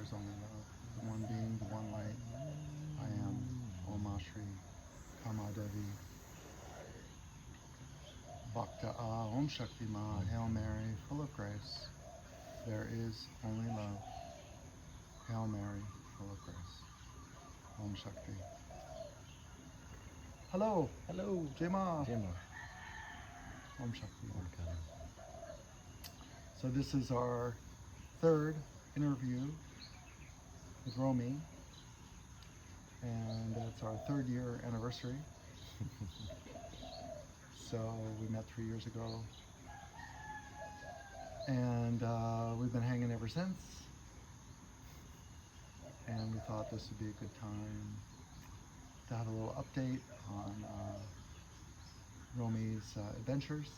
is only love. The one being, the one light. I am Om Shri Kamadevi Bhakta Om Shakti Ma. Hail Mary, full of grace. There is only love. Hail Mary, full of grace. Om Shakti. Hello. Hello. Jema. Jema. Om Shakti. Okay. So this is our third interview with Romy, and it's our 3rd year anniversary. So we met 3 years ago, and we've been hanging ever since. And we thought this would be a good time to have a little update on Romy's adventures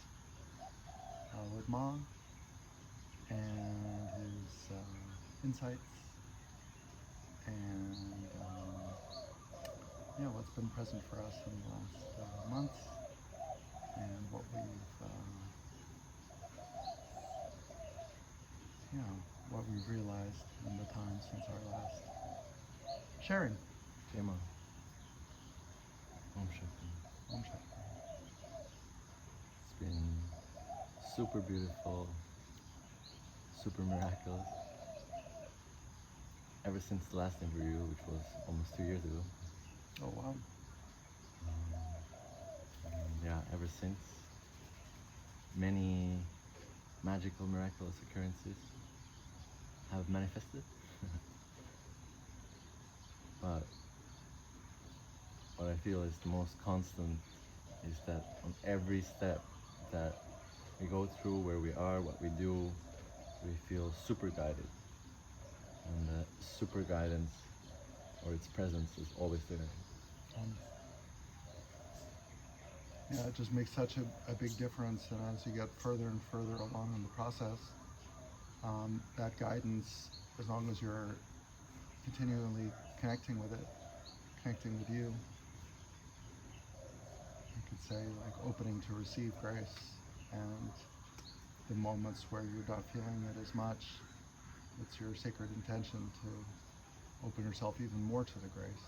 with Mom and his insights and what's been present for us in the last months and what we've realized in the time since our last sharing. Jema. Om Shakti. Om Shakti. It's been super beautiful, super miraculous. Ever since the last interview, which was almost 2 years ago. Oh wow. Yeah, ever since, many magical, miraculous occurrences have manifested. But what I feel is the most constant is that on every step that we go through, where we are, what we do, we feel super guided. And the super guidance or its presence is always there. Yeah, it just makes such a big difference, and as you get further and further along in the process, that guidance, as long as you're continually connecting with it, connecting with you could say like opening to receive grace, and the moments where you're not feeling it as much, it's your sacred intention to open yourself even more to the grace.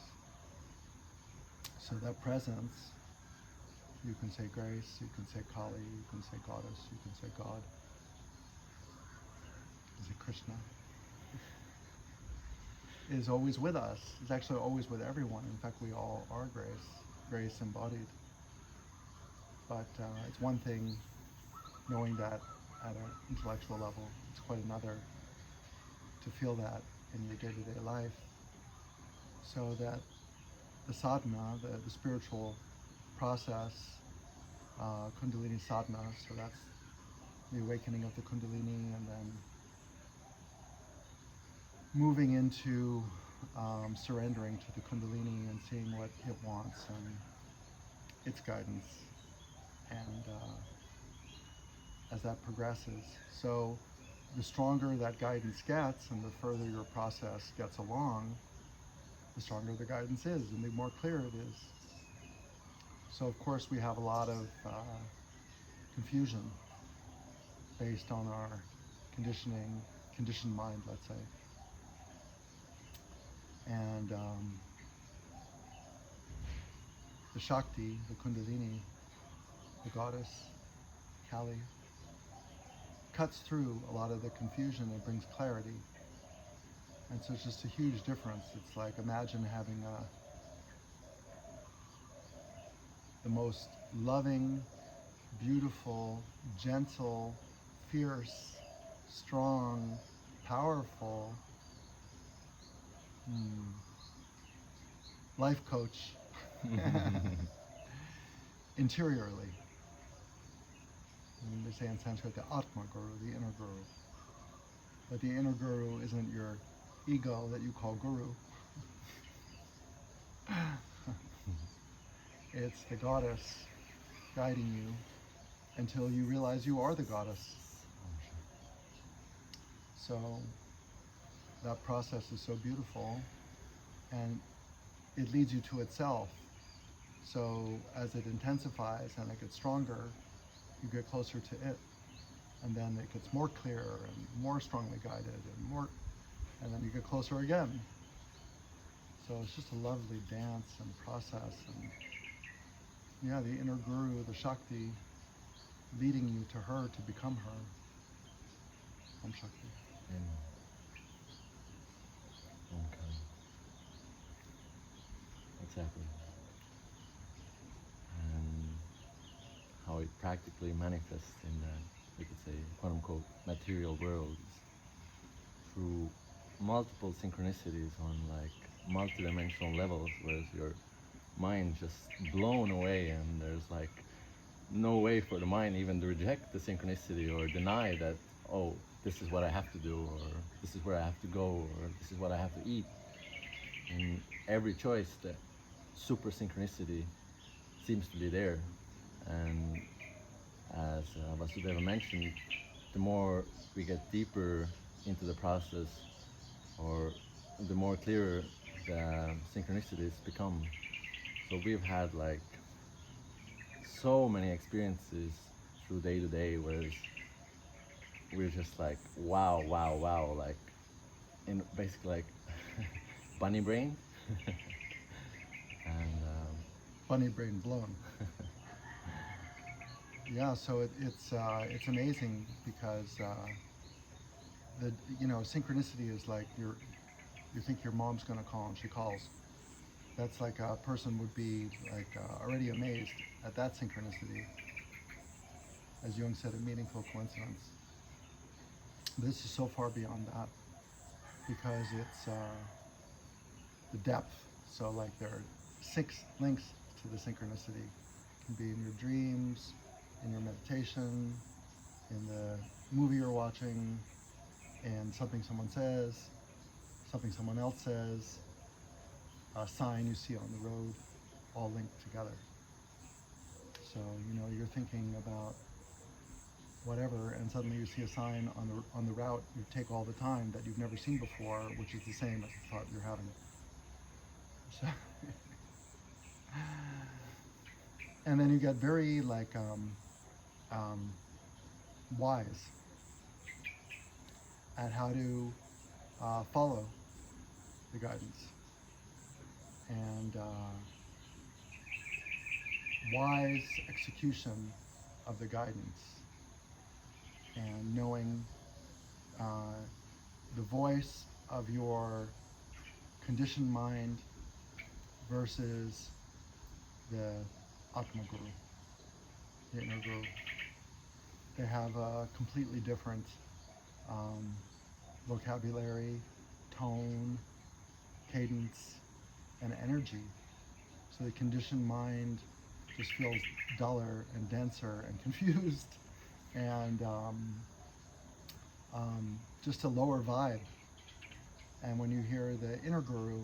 So that presence, you can say grace, you can say Kali, you can say goddess, you can say God. Is it Krishna? Is always with us. It's actually always with everyone. In fact, we all are grace embodied. But it's one thing knowing that at an intellectual level. It's quite another to feel that in your day-to-day life. So that the sadhana, the spiritual process, Kundalini sadhana, so that's the awakening of the Kundalini, and then moving into surrendering to the Kundalini and seeing what it wants and its guidance. And as that progresses, so the stronger that guidance gets and the further your process gets along, the stronger the guidance is and the more clear it is. So of course we have a lot of confusion based on our conditioned mind, let's say. And the Shakti, the Kundalini, the goddess, Kali, cuts through a lot of the confusion and brings clarity. And so it's just a huge difference. It's like, imagine having the most loving, beautiful, gentle, fierce, strong, powerful life coach interiorly. And they say in Sanskrit, the Atma Guru, the inner guru. But the inner guru isn't your ego that you call guru. It's the goddess guiding you until you realize you are the goddess. So that process is so beautiful, and it leads you to itself. So as it intensifies and it gets stronger, you get closer to it, and then it gets more clear and more strongly guided and more and then you get closer again. So it's just a lovely dance and process, and yeah, the inner guru, the Shakti, leading you to her to become her. Om Shakti. Amen. Okay. Exactly. And how it practically manifests in the, we could say, quote unquote, material world through multiple synchronicities on like multi-dimensional levels, whereas your mind just blown away, and there's like no way for the mind even to reject the synchronicity or deny that, oh, this is what I have to do, or this is where I have to go, or this is what I have to eat. In every choice, the super synchronicity seems to be there. And as Vasudeva mentioned, the more we get deeper into the process, or the more clearer the synchronicities become. So we've had like so many experiences through day to day, whereas we're just like wow, wow, wow, like in basically like bunny brain, and Bunny brain blown. Yeah, so it's amazing because the synchronicity is like you think your mom's gonna call and she calls. That's like a person would be like already amazed at that synchronicity, as Jung said, a meaningful coincidence. This is so far beyond that because it's the depth. So like there are 6 links to the synchronicity. It can be in your dreams, in your meditation, in the movie you're watching, and something someone says, something someone else says, a sign you see on the road, all linked together. So you're thinking about whatever, and suddenly you see a sign on the route you take all the time that you've never seen before, which is the same as the thought you're having. So and then you get very like um, wise at how to follow the guidance, and wise execution of the guidance, and knowing uh, the voice of your conditioned mind versus the Atma Guru, the inner Guru. They have a completely different um, vocabulary, tone, cadence, and energy. So the conditioned mind just feels duller and denser and confused, and just a lower vibe. And when you hear the inner Guru,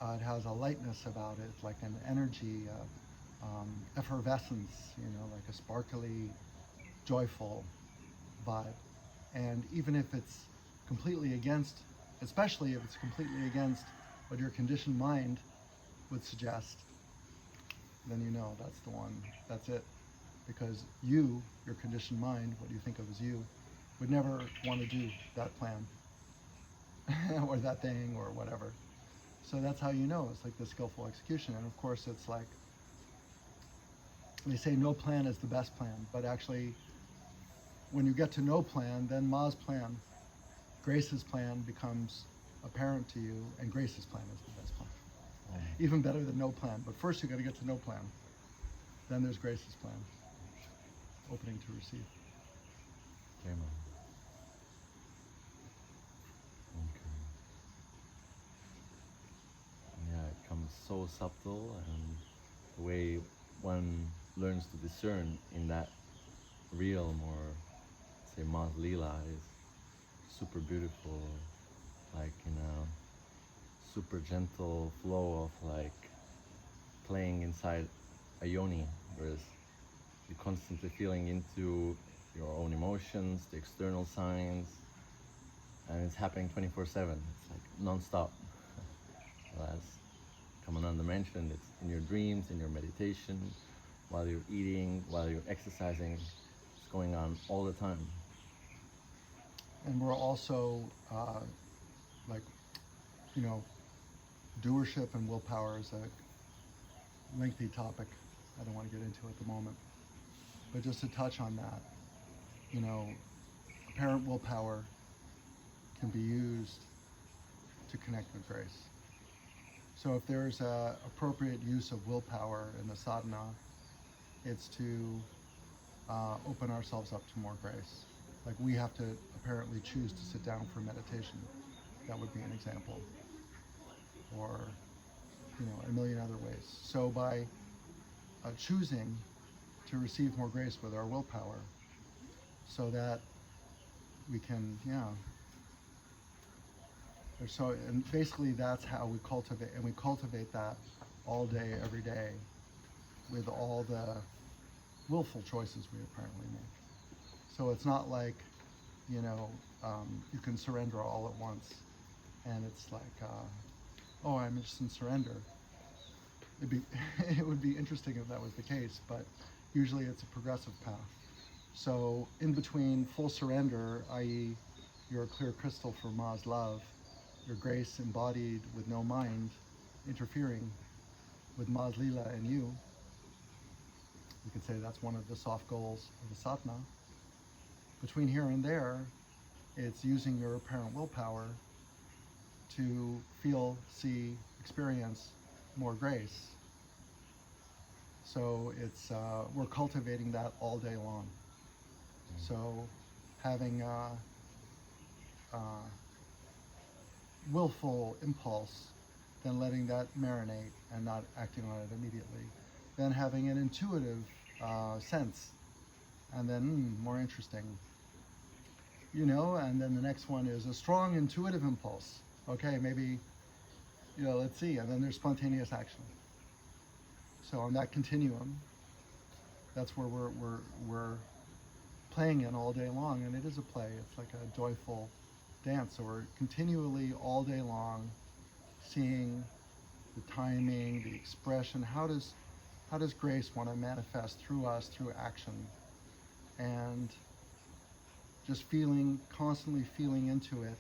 it has a lightness about it, like an energy, effervescence, like a sparkly, joyful vibe. And even if it's completely against, especially if it's completely against what your conditioned mind would suggest, then that's the one, that's it. Because your conditioned mind, what you think of as you, would never want to do that plan or that thing or whatever. So that's how it's like the skillful execution. And of course, it's like they say no plan is the best plan, but actually, when you get to no plan, then Ma's plan, Grace's plan becomes apparent to you, and Grace's plan is the best plan. Even better than no plan. But first, you got to get to no plan. Then there's Grace's plan, opening to receive. Amen. Okay. Yeah, it comes so subtle, and the way one learns to discern in that realm, or say Ma's Leela, is super beautiful, like in a super gentle flow of like playing inside a yoni, whereas you're constantly feeling into your own emotions, the external signs, and it's happening 24/7. It's like non-stop. As Kamananda mentioned, it's in your dreams, in your meditation, while you're eating, while you're exercising. It's going on all the time. And we're also like, doership and willpower is a lengthy topic I don't want to get into at the moment. But just to touch on that, apparent willpower can be used to connect with grace. So if there's a appropriate use of willpower in the sadhana, it's to open ourselves up to more grace. Like we have to apparently choose to sit down for meditation. That would be an example. Or, a million other ways. So by choosing to receive more grace with our willpower, so that we can, and basically that's how we cultivate, and we cultivate that all day, every day, with all the willful choices we apparently make. So it's not like, you can surrender all at once, and it's like, oh, I'm just in surrender. It would be interesting if that was the case, but usually it's a progressive path. So in between full surrender, i.e. you're a clear crystal for Ma's love, your grace embodied with no mind interfering with Ma's lila and you could say that's one of the soft goals of the sadhana. Between here and there, it's using your apparent willpower to feel, see, experience more grace. So it's we're cultivating that all day long. So having willful impulse, then letting that marinate and not acting on it immediately. Then having an intuitive sense, and then more interesting, and then the next one is a strong intuitive impulse. Okay, maybe, let's see, and then there's spontaneous action. So on that continuum, that's where we're playing in all day long, and it is a play. It's like a joyful dance. So we're continually all day long seeing the timing, the expression. How does grace want to manifest through us through action, and just constantly feeling into it,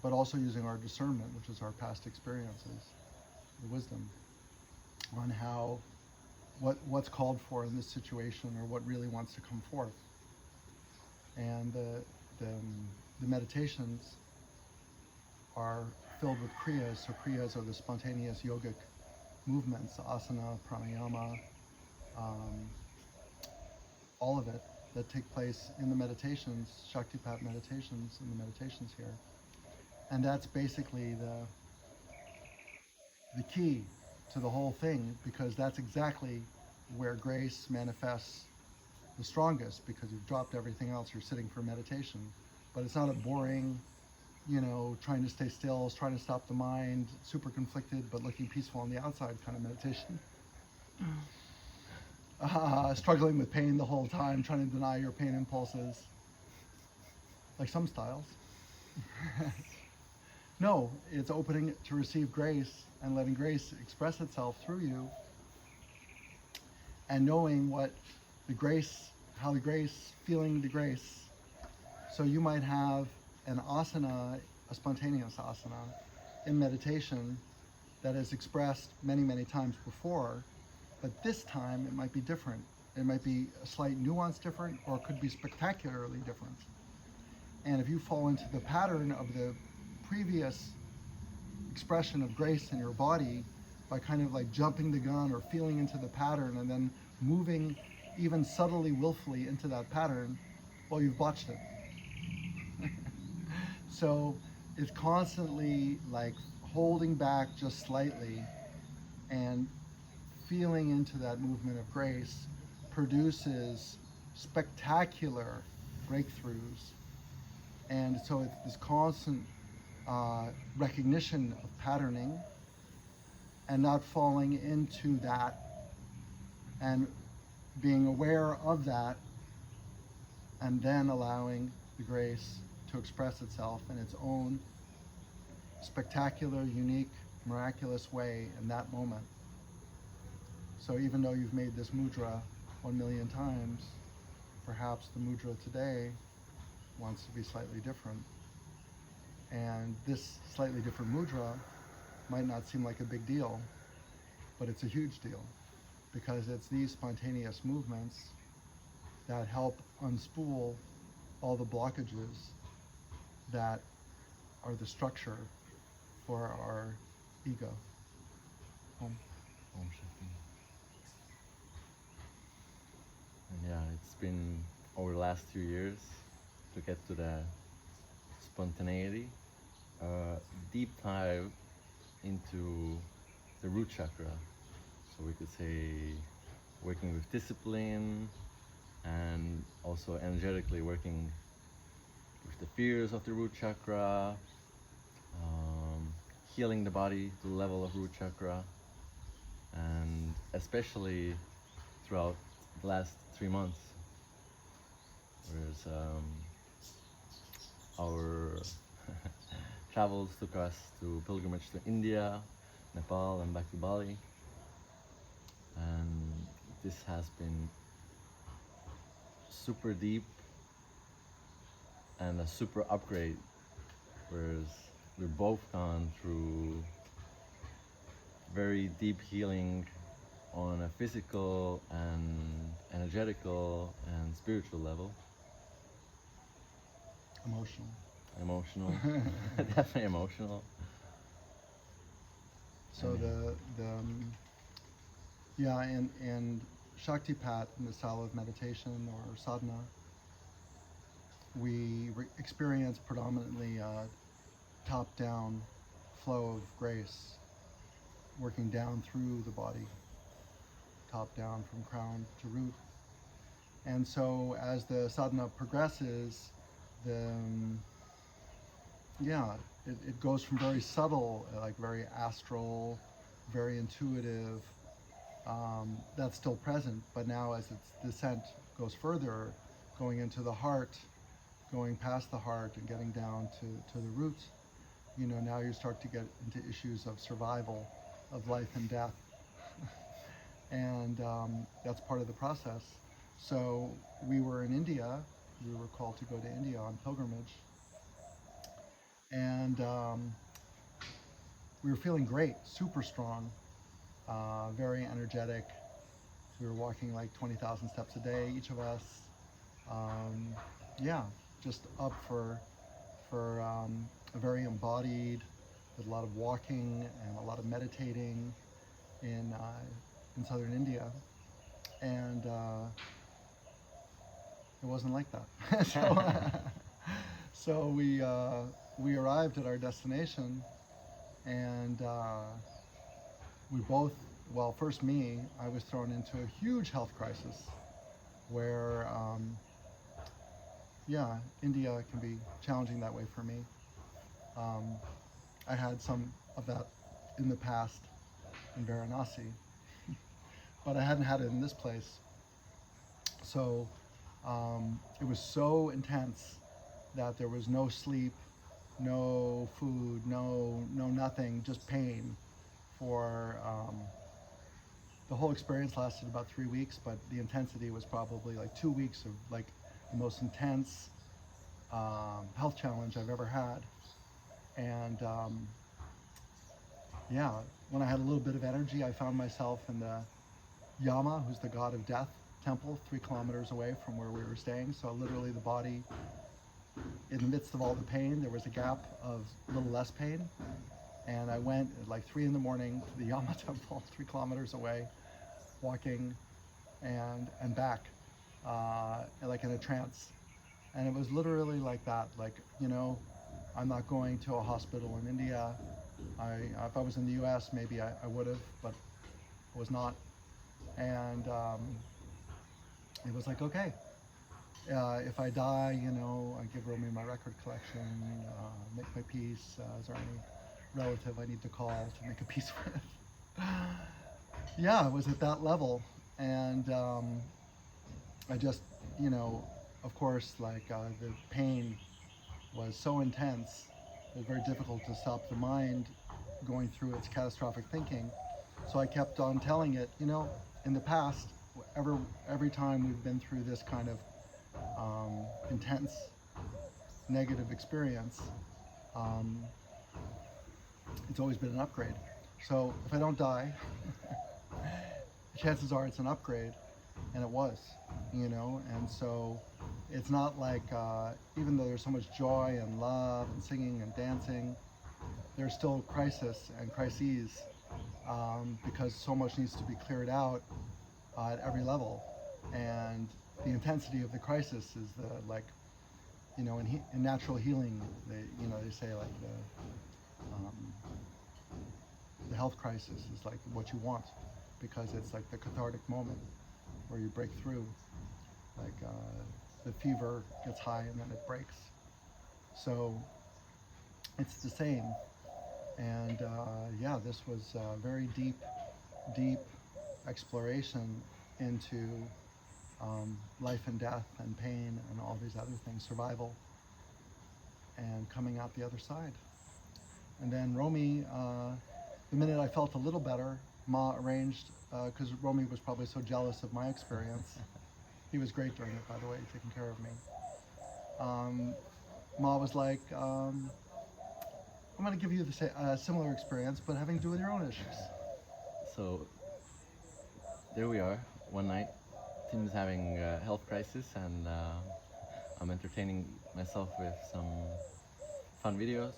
but also using our discernment, which is our past experiences, the wisdom on what's called for in this situation, or what really wants to come forth. And the meditations are filled with kriyas. So kriyas are the spontaneous yogic movements, asana, pranayama, all of it that take place in the meditations, Shaktipat meditations, in the meditations here. And that's basically the key to the whole thing, because that's exactly where grace manifests the strongest, because you've dropped everything else, you're sitting for meditation. But it's not a boring, trying to stay still, trying to stop the mind, super conflicted but looking peaceful on the outside kind of meditation. Struggling with pain the whole time, trying to deny your pain impulses, like some styles. No, it's opening to receive grace and letting grace express itself through you, and knowing how the grace, feeling the grace. So you might have an asana, a spontaneous asana, in meditation that is expressed many, many times before, but this time it might be different. It might be a slight nuance different, or it could be spectacularly different. And if you fall into the pattern of the previous expression of grace in your body, by kind of like jumping the gun or feeling into the pattern and then moving even subtly, willfully into that pattern, well, you've botched it. So it's constantly like holding back just slightly and feeling into that movement of grace produces spectacular breakthroughs. And so it's this constant recognition of patterning, and not falling into that, and being aware of that, and then allowing the grace to express itself in its own spectacular, unique, miraculous way in that moment. So even though you've made this mudra 1 million times, perhaps the mudra today wants to be slightly different. And this slightly different mudra might not seem like a big deal, but it's a huge deal because it's these spontaneous movements that help unspool all the blockages that are the structure for our ego. Om. Om Shakti. And yeah, it's been over the last 2 years to get to the spontaneity, deep dive into the root chakra. So we could say working with discipline and also energetically working with the fears of the root chakra, healing the body to the level of root chakra, and especially throughout the last 3 months, whereas our travels took us to pilgrimage to India, Nepal, and back to Bali, and this has been super deep and a super upgrade, whereas we've both gone through very deep healing on a physical and energetical and spiritual level. Emotional. Definitely emotional. So yeah, and Shaktipat in the style of meditation or sadhana, we experience predominantly a top-down flow of grace, working down through the body, top down from crown to root. And so as the sadhana progresses, it goes from very subtle, like very astral, very intuitive, that's still present, but now as its descent goes further, going into the heart, going past the heart and getting down to the roots, now you start to get into issues of survival, of life and death. And that's part of the process. So we were in India, we were called to go to India on pilgrimage, and we were feeling great, super strong, very energetic. We were walking like 20,000 steps a day, each of us. Yeah, just up for a very embodied, with a lot of walking and a lot of meditating in southern India, and it wasn't like that. So we arrived at our destination, and we both, well, first me, I was thrown into a huge health crisis where, yeah, India can be challenging that way for me. I had some of that in the past in Varanasi, but I hadn't had it in this place. So it was so intense that there was no sleep, no food, no nothing, just pain. For the whole experience lasted about 3 weeks, but the intensity was probably like 2 weeks of like the most intense health challenge I've ever had. And yeah, when I had a little bit of energy, I found myself in the Yama, who's the god of death, temple 3 kilometers away from where we were staying. So literally the body, in the midst of all the pain, there was a gap of a little less pain. And I went at like 3 in the morning to the Yama temple, 3 kilometers away, walking and back, like in a trance. And it was literally like that, like, I'm not going to a hospital in India. If I was in the US, maybe I would have, but I was not. And it was like, okay, if I die, I give Romy my record collection, make my peace. Is there any relative I need to call to make a peace with? Yeah, it was at that level. And I just, of course, like the pain was so intense, it was very difficult to stop the mind going through its catastrophic thinking. So I kept on telling it, in the past, every time we've been through this kind of intense negative experience, um, it's always been an upgrade. So if I don't die, chances are it's an upgrade, and it was, you know. And so it's not like even though there's so much joy and love and singing and dancing, there's still crisis and crises because so much needs to be cleared out at every level, and the intensity of the crisis is the like, you know, in natural healing, they say like the health crisis is like what you want, because it's like the cathartic moment where you break through. Like the fever gets high and then it breaks. So it's the same. And yeah, this was a very deep exploration into life and death and pain and all these other things, survival, and coming out the other side. And then Romy, the minute I felt a little better, Ma arranged, because Romy was probably so jealous of my experience. He was great during it, by the way, taking care of me. Ma was like, I'm going to give you the similar experience, but having to do with your own issues. So there we are. One night, Tim's having a health crisis, and I'm entertaining myself with some fun videos.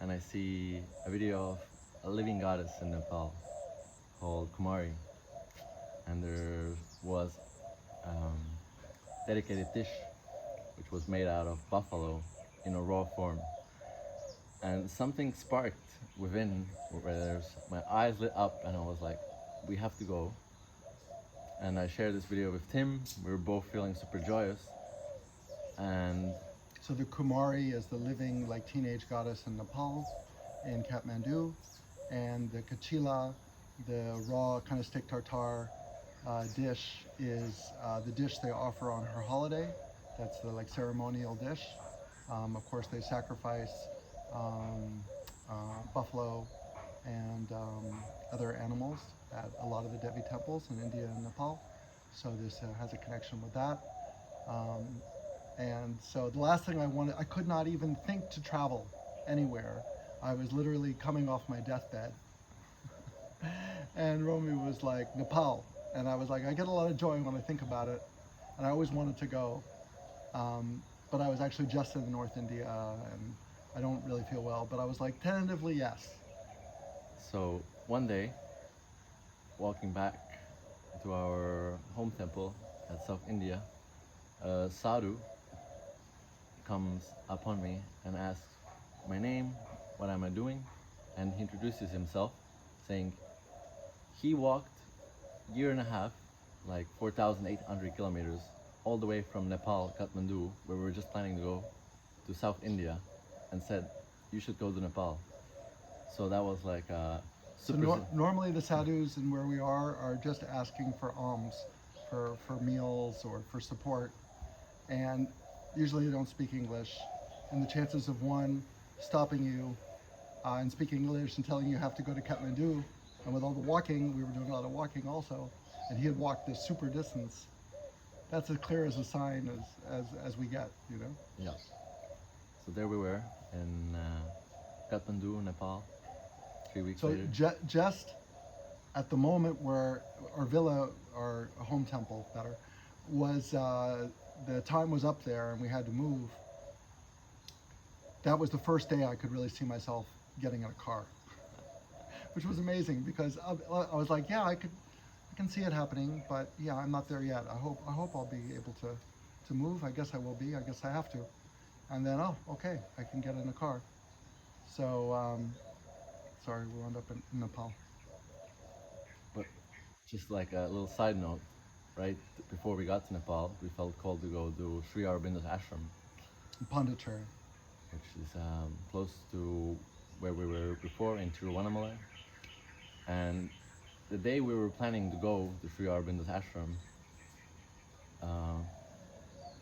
And I see a video of a living goddess in Nepal called Kumari, and there was um, dedicated dish which was made out of buffalo in a raw form. And something sparked within where my eyes lit up, and I was like, we have to go. And I shared this video with Tim. We were both feeling super joyous. And so the Kumari is the living like teenage goddess in Nepal, in Kathmandu, and the Kachila, the raw kind of steak tartare dish, is the dish they offer on her holiday. That's the like ceremonial dish. Of course, they sacrifice buffalo and other animals at a lot of the Devi temples in India and Nepal. So this has a connection with that. And so the last thing I could not even think to travel anywhere. I was literally coming off my deathbed. And Romy was like, Nepal. And I was like, I get a lot of joy when I think about it. And I always wanted to go. But I was actually just in North India, and I don't really feel well. But I was like, tentatively, yes. so one day, walking back to our home temple at South India, a sadhu comes upon me and asks my name, what am I doing, and he introduces himself, saying he walked year and a half, like 4,800 kilometers, all the way from Nepal, Kathmandu, where we were just planning to go, to South India, and said, you should go to Nepal. So that was like So normally the sadhus and where we are just asking for alms, for meals or for support. And usually they don't speak English. And the chances of one stopping you and speaking English and telling you have to go to Kathmandu, and with all the walking, we were doing a lot of walking also, and he had walked this super distance. That's as clear as a sign as we get, you know? Yeah. So there we were in Kathmandu, Nepal, 3 weeks So later. just at the moment where our villa, our home temple, better, was the time was up there and we had to move. That was the first day I could really see myself getting in a car, which was amazing because I was like, yeah, I can see it happening, but yeah, I'm not there yet. I hope I'll be able to move. I guess I will be. I guess I have to. And then, oh, okay, I can get in a car. So, sorry, we wound up in Nepal. But just like a little side note, right before we got to Nepal, we felt called to go to Sri Aurobindo's ashram, Pondicherry. which is close to where we were before in Tiruvannamalai. And the day we were planning to go to Sri Aurobindo's ashram uh,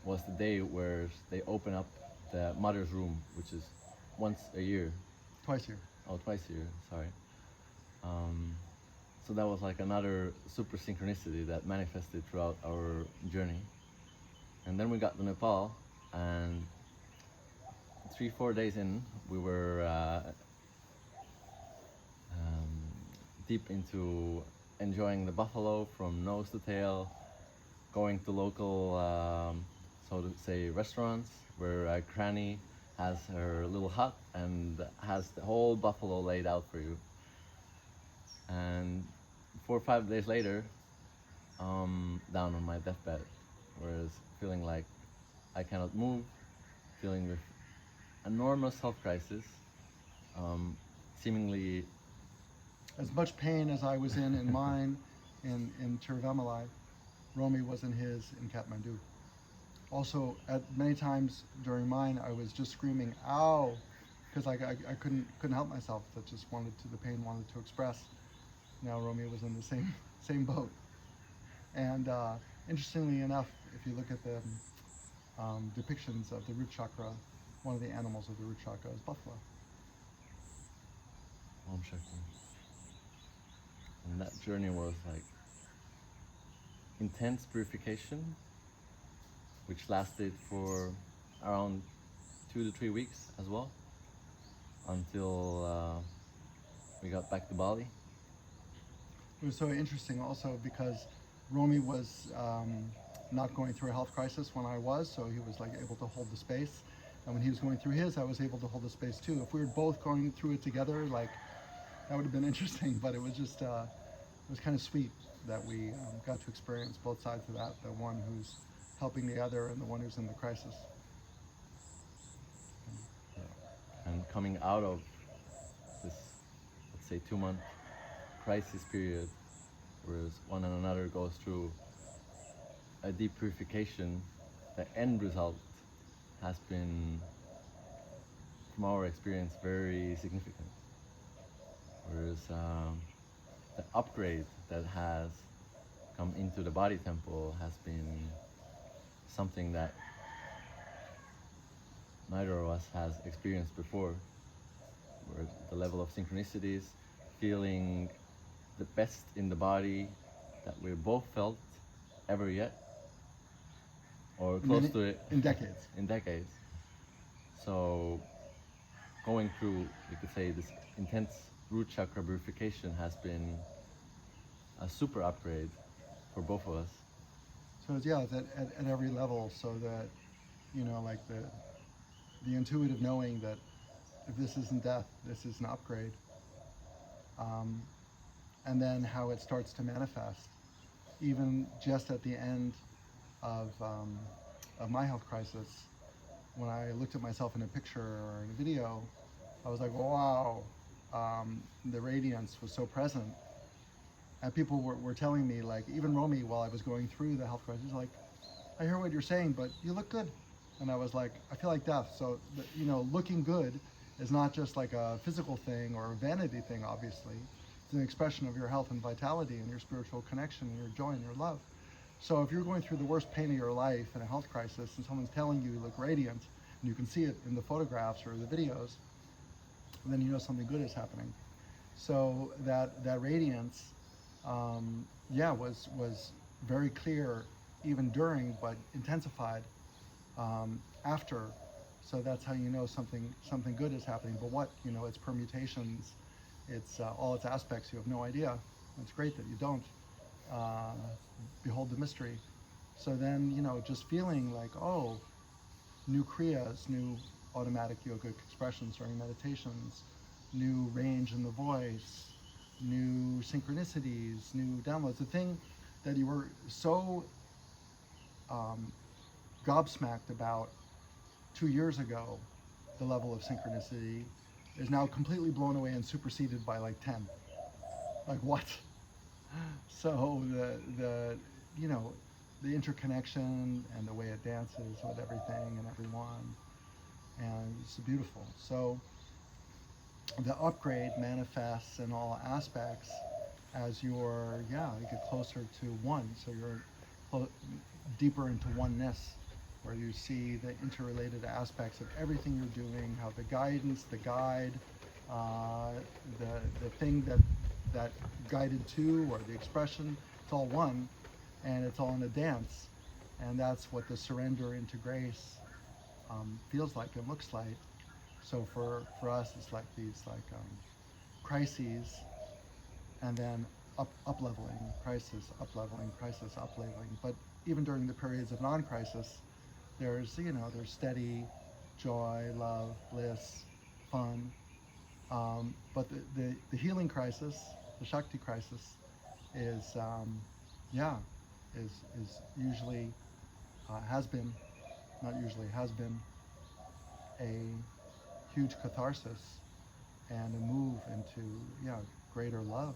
was the day where they open up the mother's room, which is once a year. Twice a year. Oh, twice a year, sorry. So that was like another super synchronicity that manifested throughout our journey. And then we got to Nepal, and 3-4 days in, we were deep into enjoying the buffalo from nose to tail, going to local, so to say, restaurants where Granny has her little hut and has the whole buffalo laid out for you. And 4 or 5 days later, down on my deathbed, whereas feeling like I cannot move, dealing with enormous health crisis, seemingly As much pain as I was in mine in Tiruvannamalai, Romy was in his in Kathmandu. Also, at many times during mine, I was just screaming, "Ow!" because I couldn't help myself. That just the pain wanted to express. Now Romy was in the same boat. And interestingly enough, if you look at the depictions of the root chakra, one of the animals of the root chakra is buffalo. Om Shakti. And that journey was like intense purification, which lasted for around 2 to 3 weeks as well, until we got back to Bali. It was so interesting also because Romy was not going through a health crisis when I was, so he was like able to hold the space. And when he was going through his, I was able to hold the space too. If we were both going through it together, like that would have been interesting. But it was just, it was kind of sweet that we got to experience both sides of that. The one who's helping the other and the one who's in the crisis. And coming out of this, let's say, 2-month crisis period, whereas one and another goes through a deep purification, the end result has been, from our experience, very significant. Whereas the upgrade that has come into the body temple has been something that neither of us has experienced before, where the level of synchronicities, feeling the best in the body that we both felt ever yet, or close to it In decades. in decades. So going through, you could say, this intense root chakra purification has been a super upgrade for both of us. So it's, yeah, it's at every level, so that, you know, like the intuitive knowing that if this isn't death, this is an upgrade. And then how it starts to manifest, even just at the end of my health crisis, when I looked at myself in a picture or in a video, I was like, wow, the radiance was so present. And people were telling me, like, even Romy, while I was going through the health crisis, like, I hear what you're saying, but you look good. And I was like, I feel like death. So, you know, looking good is not just like a physical thing or a vanity thing, obviously. It's an expression of your health and vitality and your spiritual connection and your joy and your love. So if you're going through the worst pain of your life in a health crisis and someone's telling you look radiant, and you can see it in the photographs or the videos, then you know something good is happening. So that radiance, was very clear even during, but intensified after. So that's how you know something good is happening. But what, you know, its permutations, it's all its aspects, you have no idea. It's great that you don't. Behold the mystery. So then, you know, just feeling like, oh, new kriyas, new automatic yogic expressions during meditations, new range in the voice, new synchronicities, new downloads. The thing that you were so gobsmacked about 2 years ago, the level of synchronicity, is now completely blown away and superseded by like 10. Like what? So the you know, the interconnection and the way it dances with everything and everyone, and it's beautiful. So the upgrade manifests in all aspects as you get closer to one. So you're deeper into oneness, where you see the interrelated aspects of everything you're doing, how the guidance, the guide, the thing that guided to, or the expression, it's all one, and it's all in a dance. And that's what the surrender into grace feels like and looks like. So for us, it's like these like crises, and then up leveling, crisis, up leveling, crisis, up leveling. But even during the periods of non-crisis, there's there's steady joy, love, bliss, fun. But the healing crisis, the Shakti crisis, is yeah, is usually has been, not usually, has been a huge catharsis and a move into greater love.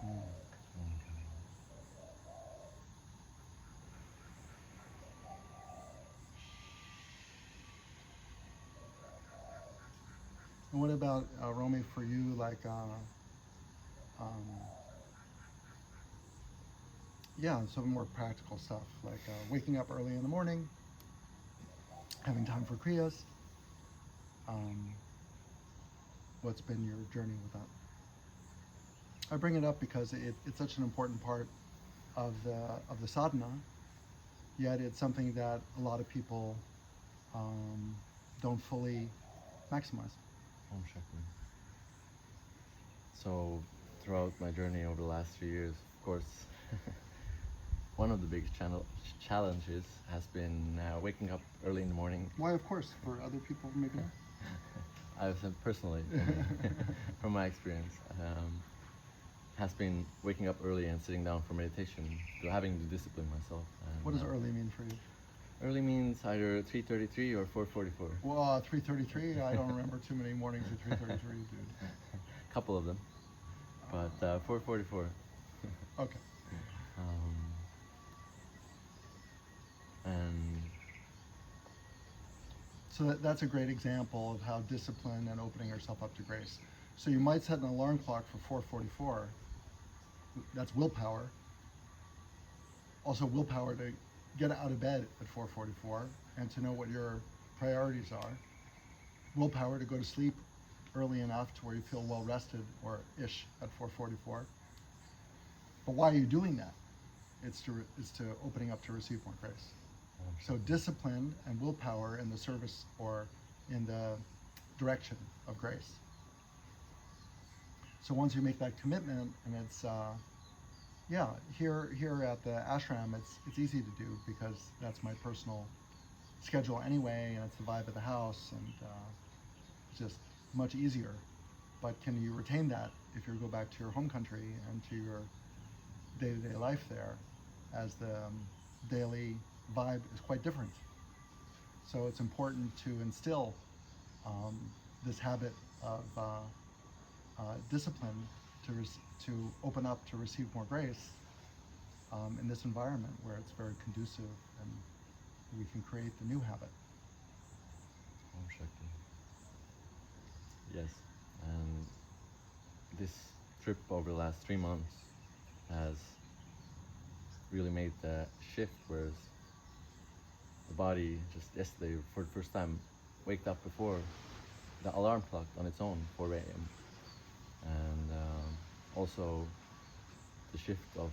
Mm. Okay. And what about Romy, for you? Like, um, yeah, some more practical stuff, like waking up early in the morning, having time for kriyas. Um, what's been your journey with that? I bring it up because it's such an important part of the sadhana. Yet it's something that a lot of people um, don't fully maximize. Om Shakti. So, throughout my journey over the last 3 years, of course, one of the biggest challenges has been waking up early in the morning. Why, of course, for other people, maybe not. I've said personally, from my experience, has been waking up early and sitting down for meditation, to having to discipline myself. And, What does early mean for you? Early means either 3:33 or 4:44. Well, 3:33. I don't remember too many mornings at 3:33, dude. Couple of them, but 4:44. Okay. And So that's a great example of how discipline and opening yourself up to grace. So you might set an alarm clock for 4:44. That's willpower. Also willpower to get out of bed at 4:44 and to know what your priorities are. Willpower to go to sleep early enough to where you feel well rested or ish at 4:44. But why are you doing that? It's to opening up to receive more grace. So discipline and willpower in the service or in the direction of grace. So once you make that commitment, and it's here at the ashram, it's easy to do because that's my personal schedule anyway, and it's the vibe of the house, and it's just much easier. But can you retain that if you go back to your home country and to your day-to-day life there, as the daily vibe is quite different? So it's important to instill this habit of discipline to open up to receive more grace in this environment where it's very conducive, and we can create the new habit. Om Shakti. Yes, and this trip over the last 3 months has really made the shift, whereas the body just yesterday, for the first time, waked up before the alarm clock on its own, 4 a.m. And also the shift of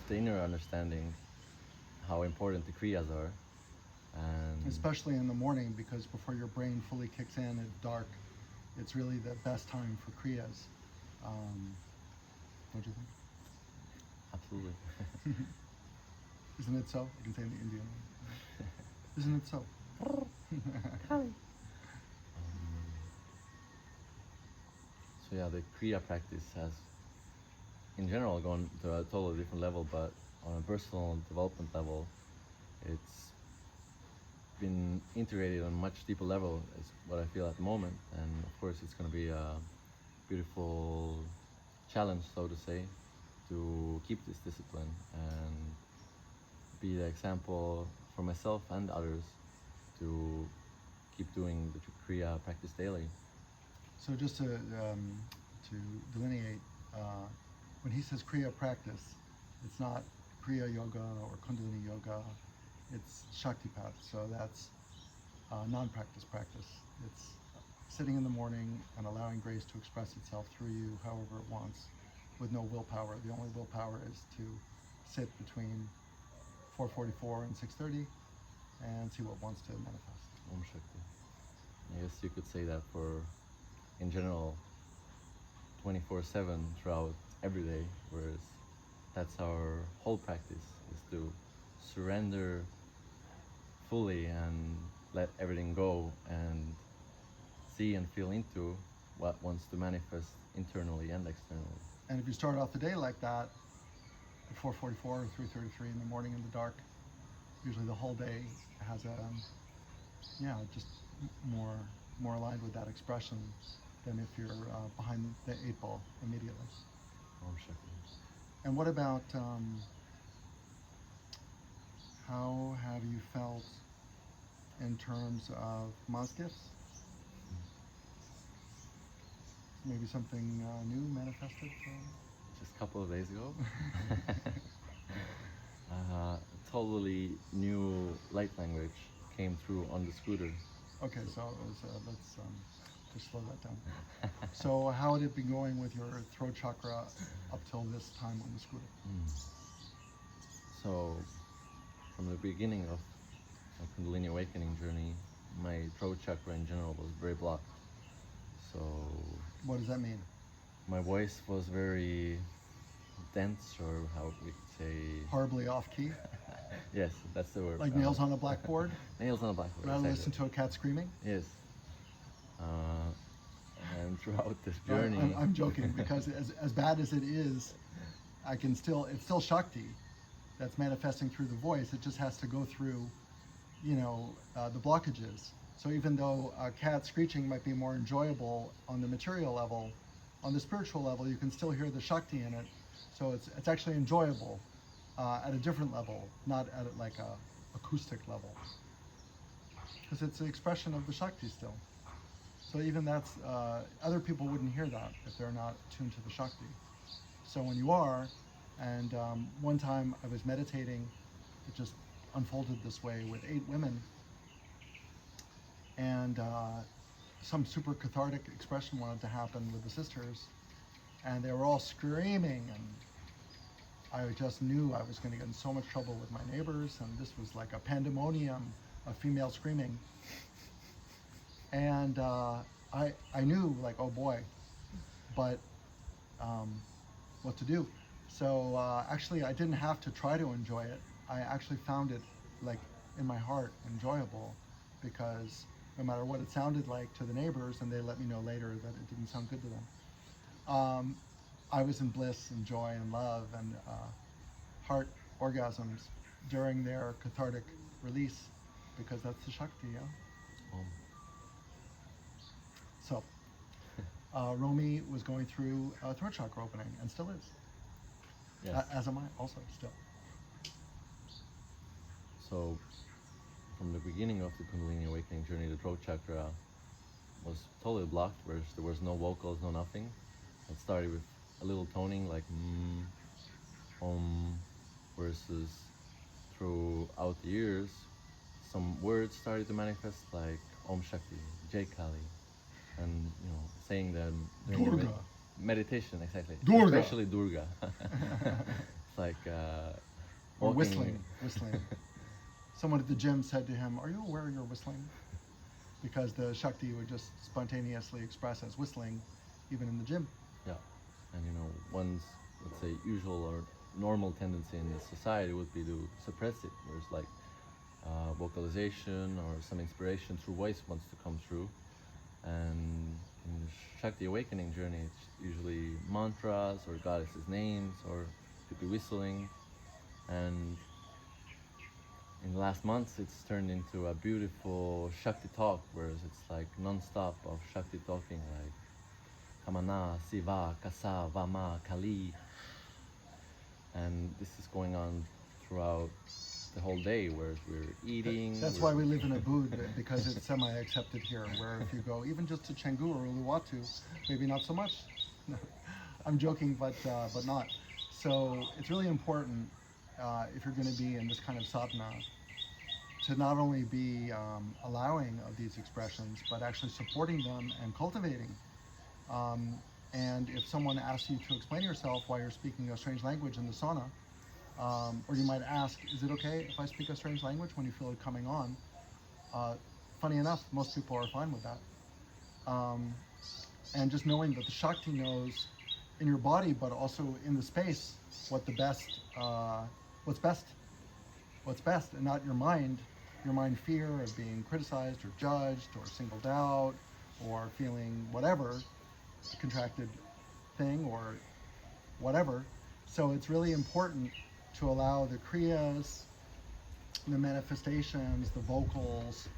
the inner understanding how important the kriyas are, and Especially in the morning, because before your brain fully kicks in at dark, it's really the best time for kriyas. Don't you think? absolutely. Isn't it so? You can say in the Indian way. Isn't it so? So yeah, the kriya practice has, in general, gone to a totally different level, but on a personal development level, it's been integrated on a much deeper level, is what I feel at the moment. And of course, it's going to be a beautiful challenge, so to say, to keep this discipline and be the example for myself and others to keep doing the kriya practice daily. So just to delineate, when he says Kriya practice, it's not Kriya Yoga or Kundalini Yoga, it's Shaktipat. So that's non-practice practice. It's sitting in the morning and allowing grace to express itself through you however it wants, with no willpower. The only willpower is to sit between 4:44 and 6:30, and see what wants to manifest. Om Shakti. I guess you could say that for, in general, 24/7 throughout every day, whereas that's our whole practice, is to surrender fully and let everything go and see and feel into what wants to manifest internally and externally. And if you start off the day like that, at 4:44 or 3:33 in the morning in the dark, usually the whole day has a, just more aligned with that expression than if you're behind the 8 ball immediately. Om Shakti. And what about how have you felt in terms of Ma's gifts? Maybe something new manifested? Just a couple of days ago. Totally new light language came through on the scooter. Okay, so it was, let's just slow that down. So how had it been going with your throat chakra up till this time on the scooter? So, from the beginning of my Kundalini awakening journey, my throat chakra in general was very blocked. So, What does that mean? my voice was very dense, or how we could say. Horribly off key? Yes, that's the word. Like nails on a blackboard? Nails on a blackboard. Rather exactly. listen to a cat screaming? Yes. And throughout this No, journey. I'm joking, because as bad as it is, it's still Shakti that's manifesting through the voice. It just has to go through, the blockages. So even though a cat screeching might be more enjoyable on the material level, on the spiritual level, you can still hear the Shakti in it. So it's actually enjoyable at a different level, not at like a acoustic level. Because it's an expression of the Shakti still. So even that's, other people wouldn't hear that if they're not tuned to the Shakti. So when you are, and one time I was meditating, it just unfolded this way with 8 women, and some super cathartic expression wanted to happen with the sisters, and they were all screaming, and I just knew I was going to get in so much trouble with my neighbors, and this was like a pandemonium of female screaming. And I knew, like, oh boy, but what to do. So actually I didn't have to try to enjoy it. I actually found it, like, in my heart enjoyable, because no matter what it sounded like to the neighbors, and they let me know later that it didn't sound good to them, I was in bliss and joy and love and heart orgasms during their cathartic release, because that's the Shakti, yeah? So, Romy was going through a throat chakra opening, and still is. Yes. As am I, also, still. So, from the beginning of the Kundalini awakening journey, the throat chakra was totally blocked, whereas there was no vocals, no nothing. It started with a little toning like versus throughout the years, some words started to manifest like Om Shakti, Jai Kali, and saying them during the Durga. meditation, exactly. Durga. Especially Durga. It's like Or walking- whistling. Someone at the gym said to him, "Are you aware you're whistling?" Because the Shakti would just spontaneously express as whistling, even in the gym. Yeah, and one's, let's say, usual or normal tendency in the society would be to suppress it, whereas like vocalization or some inspiration through voice wants to come through. And in the Shakti awakening journey, it's usually mantras or goddesses' names, or could be whistling. And in the last months, it's turned into a beautiful Shakti talk, whereas it's like non-stop of Shakti talking, like Kamana, Siva, Kasa, Vama, Kali. And this is going on throughout the whole day, whereas we're eating. That's why we live in Ubud, because it's semi-accepted here, where if you go even just to Canggu or Uluwatu, maybe not so much. No, I'm joking, but not. So it's really important, if you're going to be in this kind of sadhana, to not only be allowing of these expressions, but actually supporting them and cultivating. And if someone asks you to explain yourself while you're speaking a strange language in the sauna, Or you might ask, is it okay if I speak a strange language when you feel it coming on? Uh, Funny enough, most people are fine with that. Um, and just knowing that the Shakti knows in your body, but also in the space, what the best, what's best, what's best, and not your mind fear of being criticized or judged or singled out or feeling whatever, contracted thing or whatever. So it's really important to allow the kriyas, the manifestations, the vocals,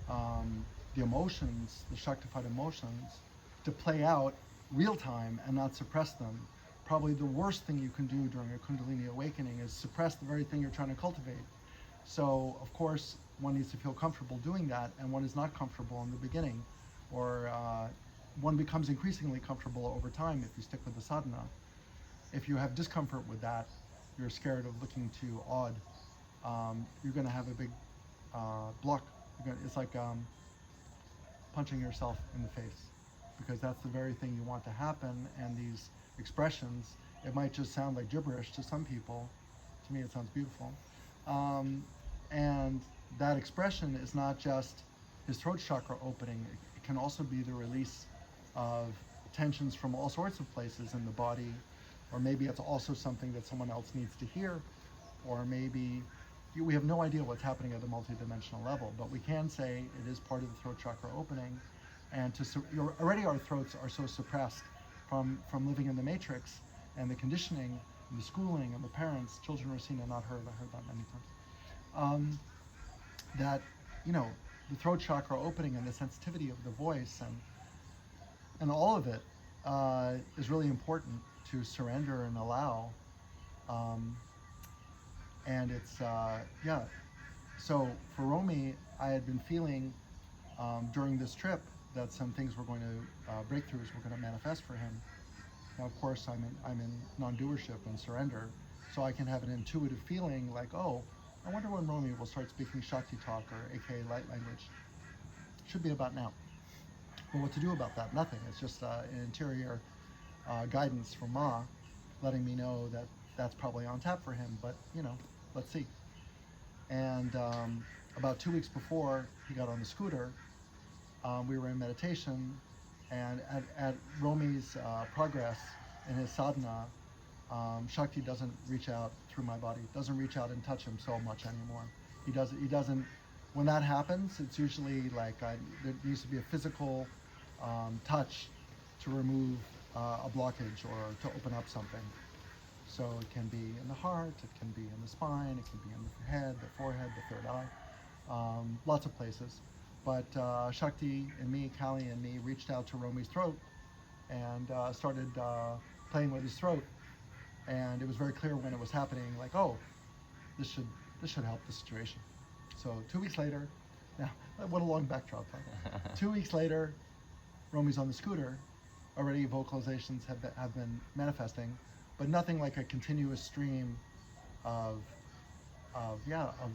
the emotions, the Shaktified emotions, to play out real time and not suppress them. Probably the worst thing you can do during a Kundalini awakening is suppress the very thing you're trying to cultivate. So, of course, one needs to feel comfortable doing that, and one is not comfortable in the beginning, or one becomes increasingly comfortable over time if you stick with the sadhana. If you have discomfort with that, you're scared of looking too odd, you're going to have a big block. It's like punching yourself in the face, because that's the very thing you want to happen. And these expressions, it might just sound like gibberish to some people. To me, it sounds beautiful. And that expression is not just his throat chakra opening, it can also be the release of tensions from all sorts of places in the body, or maybe it's also something that someone else needs to hear, or maybe we have no idea what's happening at the multidimensional level, but we can say it is part of the throat chakra opening. And already our throats are so suppressed from living in the matrix and the conditioning and the schooling and the parents. Children are seen and not heard. I heard that many times. That, you know, the throat chakra opening and the sensitivity of the voice and all of it is really important to surrender and allow. And it's, yeah. So for Romy, I had been feeling during this trip that some things were going to, breakthroughs were going to manifest for him. Now, of course, I'm in non-doership and surrender, so I can have an intuitive feeling like, oh, I wonder when Romy will start speaking Shakti talk, or aka light language. Should be about now. But what to do about that? Nothing. It's just an interior guidance from Ma, letting me know that that's probably on tap for him. But you know, let's see. And about 2 weeks before he got on the scooter, we were in meditation, and at Romy's progress in his sadhana, Shakti doesn't reach out through my body, doesn't reach out and touch him so much anymore. He doesn't, when that happens, it's usually like there needs to be a physical touch to remove a blockage or to open up something. So it can be in the heart, it can be in the spine, it can be in the head, the forehead, the third eye, lots of places. But Shakti and me, Kali and me, reached out to Romy's throat and started playing with his throat. And it was very clear when it was happening, like, oh, this should help the situation. So 2 weeks later, now what a long backdrop, huh? 2 weeks later, Romy's on the scooter. Already vocalizations have been manifesting, but nothing like a continuous stream of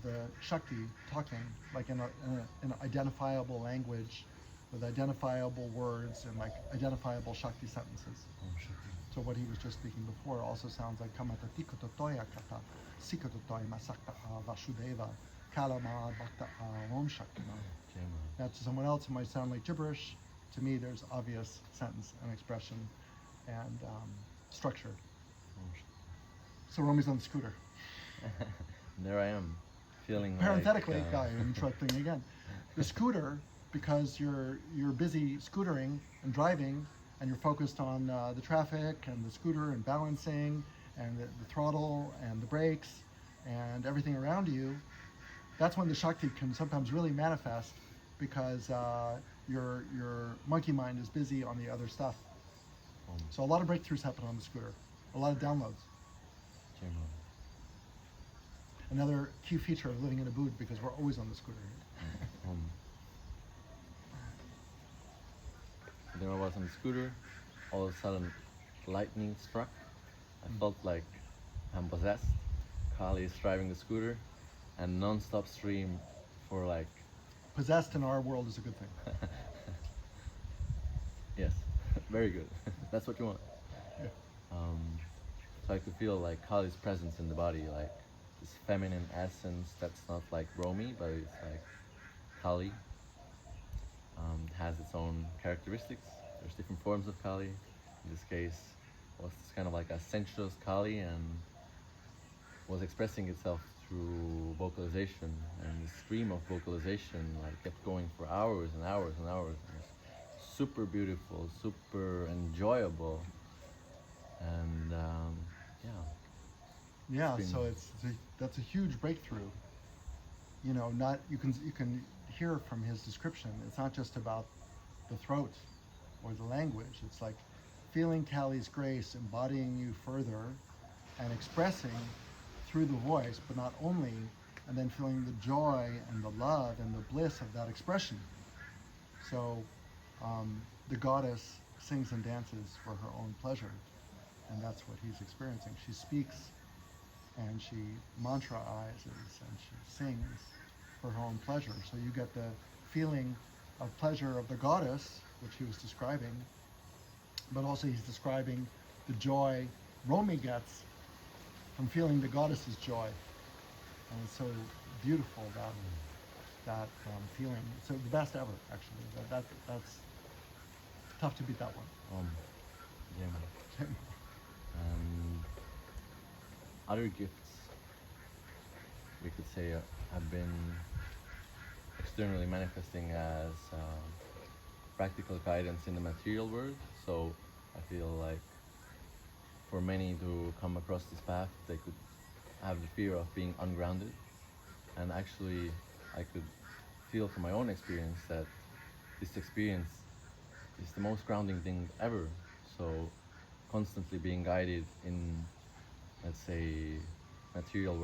the Shakti talking, like in an identifiable language with identifiable words and like identifiable Shakti sentences. So what he was just speaking before also sounds like Kamata Tikototoya Kata Sikototoy Masakta Vasudeva Kalama Bhakta Om Shakti. Now to someone else it might sound like gibberish. To me there's obvious sentence and expression and structure. So Romy's on the scooter. There I am, feeling parenthetically, like, I'm interrupting again. The scooter, because you're busy scootering and driving, and you're focused on the traffic and the scooter and balancing and the throttle and the brakes and everything around you. That's when the Shakti can sometimes really manifest, because your monkey mind is busy on the other stuff. So a lot of breakthroughs happen on the scooter, a lot of downloads. Another key feature of living in a boot, because we're always on the scooter. Then I was on the scooter, all of a sudden lightning struck. I felt like I'm possessed. Kali is driving the scooter, and non-stop stream for like... Possessed in our world is a good thing. Yes, very good. That's what you want. Yeah. So I could feel like Kali's presence in the body, like this feminine essence that's not like Romy, but it's like Kali. Has its own characteristics. There's different forms of Kali. In this case, was this kind of like a sensuous Kali and was expressing itself through vocalization, and the stream of vocalization like kept going for hours and hours and hours. It was super beautiful, super enjoyable, and yeah, Yeah, been so that's a huge breakthrough. You know, not you can hear from his description. It's not just about the throat or the language. It's like feeling Kali's grace, embodying you further, and expressing through the voice, but not only, and then feeling the joy and the love and the bliss of that expression. So the goddess sings and dances for her own pleasure, and that's what he's experiencing. She speaks and she mantraizes and she sings for her own pleasure. So you get the feeling of pleasure of the goddess, which he was describing, but also he's describing the joy Romy gets from feeling the goddess's joy. And it's so beautiful, that feeling. So the best ever, actually. That's tough to beat that one. yeah. And other gifts we could say have been externally manifesting as practical guidance in the material world. So I feel like for many to come across this path, they could have the fear of being ungrounded. And actually, I could feel from my own experience that this experience is the most grounding thing ever. So constantly being guided in, let's say, material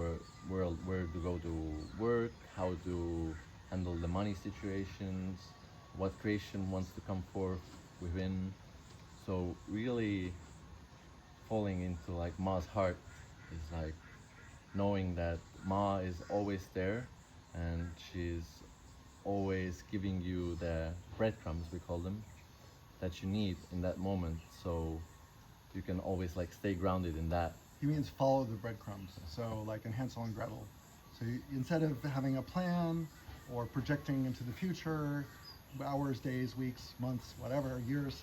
world, where to go to work, how to handle the money situations, what creation wants to come forth within. So really falling into like Ma's heart is like knowing that Ma is always there and she's always giving you the breadcrumbs, we call them, that you need in that moment, so you can always like stay grounded in that. He means follow the breadcrumbs. So like in Hansel and Gretel. So instead of having a plan or projecting into the future, hours, days, weeks, months, whatever, years,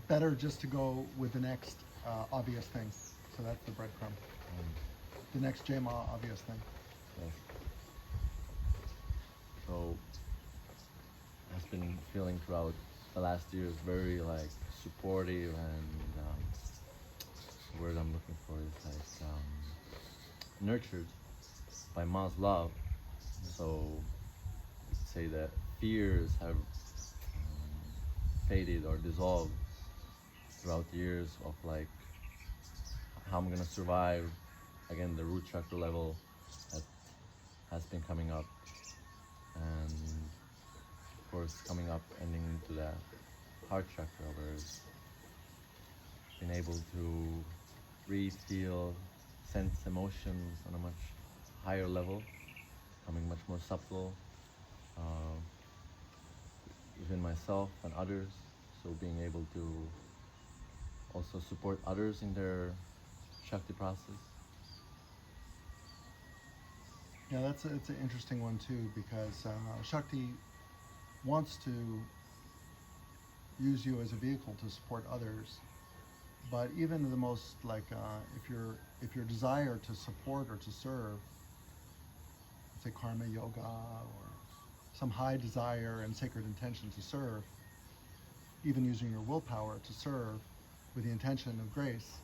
better just to go with the next obvious thing. So that's the breadcrumb. The next JMA obvious thing. Yes. So has been feeling throughout the last years very like supportive, and the word I'm looking for is like nurtured by Ma's love. So you could say that fears have faded or dissolved throughout the years of like how I'm gonna survive. Again, the root chakra level that has been coming up, and of course coming up ending into the heart chakra, where it's been able to read, feel, sense emotions on a much higher level, becoming much more subtle uh, within myself and others. So being able to also support others in their Shakti process. Yeah, it's an interesting one too, because Shakti wants to use you as a vehicle to support others. But even the most like if your desire to support or to serve, say karma yoga or some high desire and sacred intention to serve, even using your willpower to serve with the intention of grace,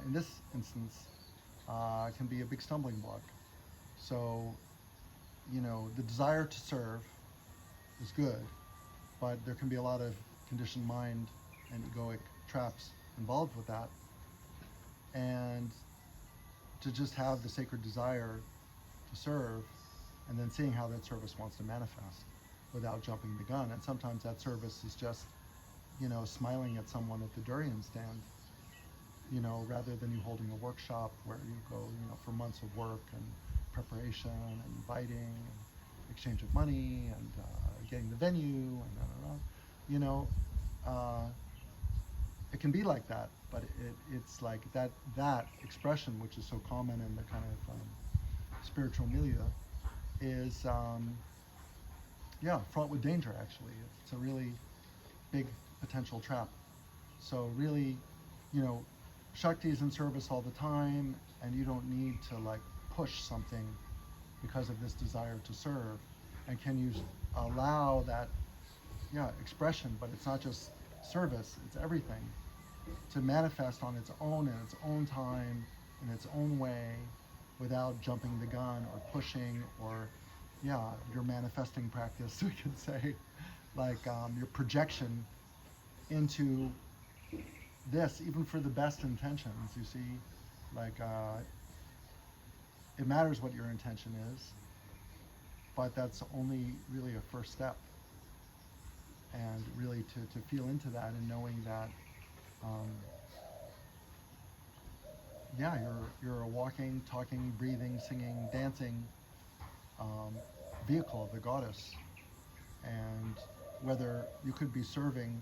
in this instance, can be a big stumbling block. So, you know, the desire to serve is good, but there can be a lot of conditioned mind and egoic traps involved with that. And to just have the sacred desire to serve and then seeing how that service wants to manifest without jumping the gun. And sometimes that service is just, you know, smiling at someone at the durian stand, you know, rather than you holding a workshop where you go, you know, for months of work and preparation and inviting and exchange of money and getting the venue and you know, it can be like that, but it's like that expression, which is so common in the kind of spiritual milieu, is yeah, fraught with danger. Actually, it's a really big potential trap. So really, you know, Shakti is in service all the time, and you don't need to like push something because of this desire to serve. And can you allow that, yeah, expression? But it's not just service; it's everything to manifest on its own in its own time, in its own way, without jumping the gun or pushing or, yeah, your manifesting practice, we could say, like your projection into this, even for the best intentions, you see, like it matters what your intention is, but that's only really a first step. And really to feel into that and knowing that, um, yeah, you're a walking, talking, breathing, singing, dancing um, vehicle of the goddess. And whether you could be serving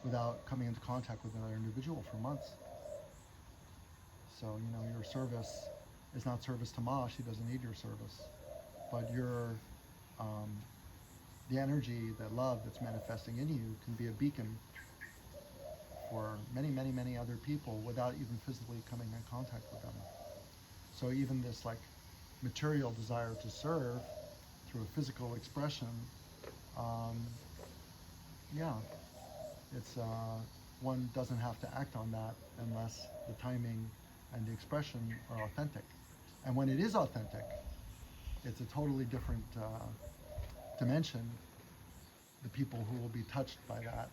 without coming into contact with another individual for months. So, you know, your service is not service to Ma, she doesn't need your service. But your, um, the energy, that love that's manifesting in you can be a beacon for many, many, many other people without even physically coming in contact with them. So even this like material desire to serve through a physical expression, um, yeah, it's one doesn't have to act on that unless the timing and the expression are authentic. And when it is authentic, it's a totally different dimension. The people who will be touched by that,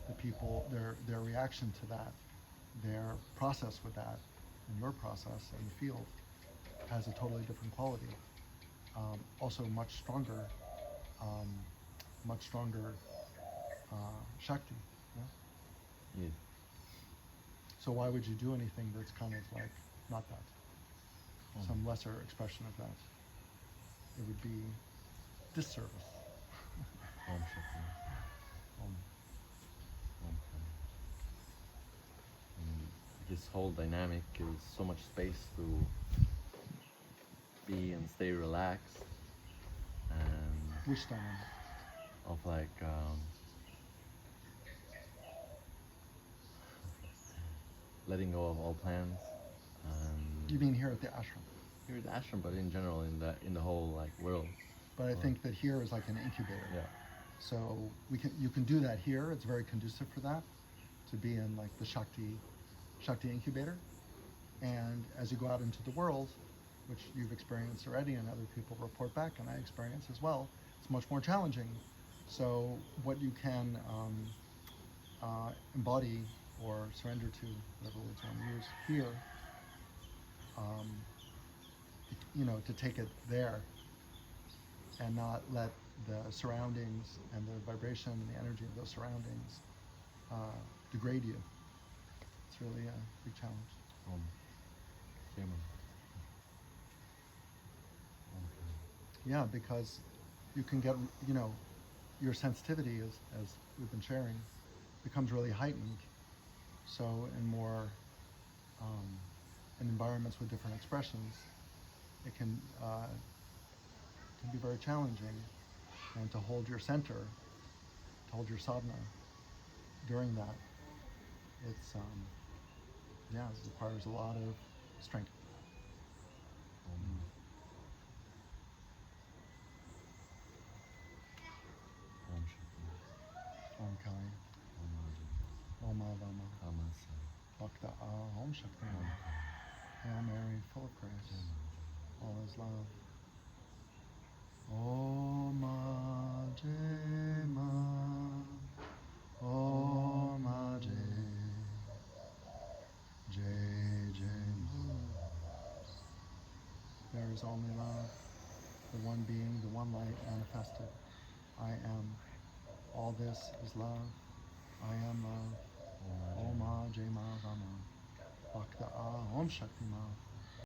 the people, their reaction to that, their process with that, and your process in the field has a totally different quality. Also, um, much stronger Shakti. Yeah? Yes. So why would you do anything that's kind of like not that? Some lesser expression of that. It would be disservice. Om Shakti. Um, Om Shakti. And this whole dynamic is so much space to be and stay relaxed and which dynamic? of like letting go of all plans You and mean here at the ashram? here at ashram, but in general in the whole like world. But I think that here is like an incubator. Yeah. So you can do that here. It's very conducive for that, to be in like the Shakti incubator. And as you go out into the world, which you've experienced already and other people report back and I experience as well, it's much more challenging. So what you can embody or surrender to, whatever words you want to use, here, um, you know, to take it there and not let the surroundings and the vibration and the energy of those surroundings degrade you. It's really a big challenge. Om. Shema. Yeah, because you can get, you know, your sensitivity, as we've been sharing, becomes really heightened. So in environments with different expressions, it can be very challenging. And to hold your center, to hold your sadhana during that, it's yeah, it requires a lot of strength. Om. Om Shakti. Om Kai, Om Raja. Om Avama, Kamasa. Bhakta Ah, Om Shakti. Om. Hail Mary, full of grace, Shema. all is love. Om Ajema, Om Ajay, Jai Jai Ma. There is only love, the one being, the one light manifested. I am. All this is love. I am love. Om Ajema Rama, Bhakta Ah, Om Shakti Ma.